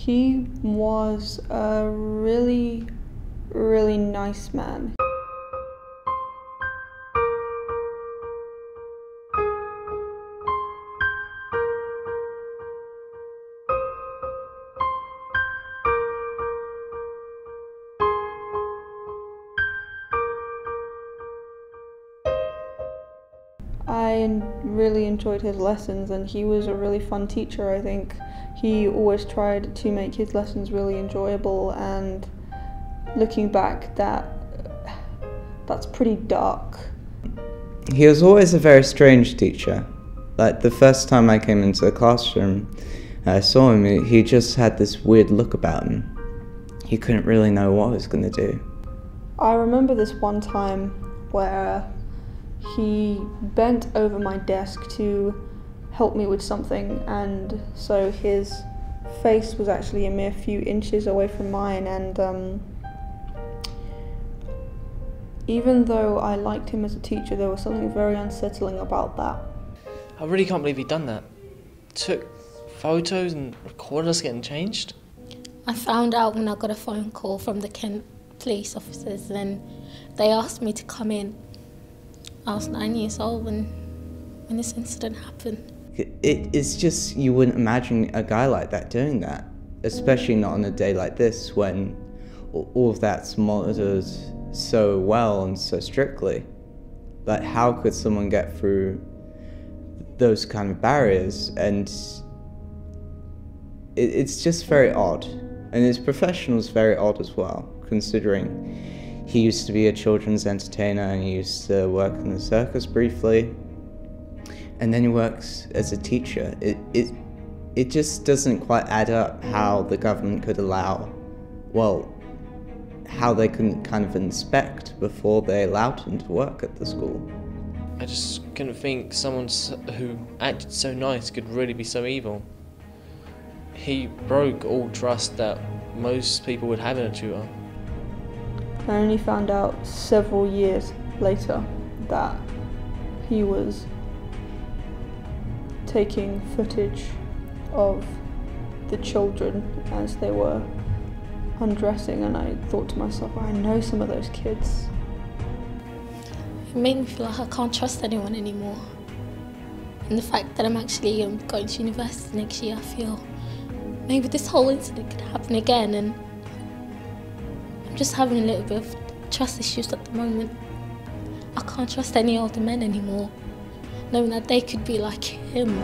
He was a really, really nice man. I really enjoyed his lessons, and he was a really fun teacher, I think. He always tried to make his lessons really enjoyable, and looking back, that's pretty dark. He was always a very strange teacher. Like, the first time I came into the classroom, I saw him, he just had this weird look about him. He couldn't really know what he was going to do. I remember this one time where he bent over my desk to help me with something, and so his face was actually a mere few inches away from mine, and even though I liked him as a teacher, there was something very unsettling about that. I really can't believe he'd done that. Took photos and recorded us getting changed. I found out when I got a phone call from the Kent police officers, and they asked me to come in. I was 9 years old when this incident happened. It's just, you wouldn't imagine a guy like that doing that, especially not on a day like this when all of that's monitored so well and so strictly. Like, how could someone get through those kind of barriers? And it's just very odd. And his profession was very odd as well, considering he used to be a children's entertainer and he used to work in the circus briefly. And then he works as a teacher. It just doesn't quite add up how the government could allow, well, how they couldn't kind of inspect before they allowed him to work at the school. I just couldn't think someone who acted so nice could really be so evil. He broke all trust that most people would have in a tutor. I only found out several years later that he was taking footage of the children as they were undressing, and I thought to myself, I know some of those kids. It made me feel like I can't trust anyone anymore. And the fact that I'm actually going to university next year, I feel maybe this whole incident could happen again, and I'm just having a little bit of trust issues at the moment. I can't trust any older men anymore, knowing that they could be like him.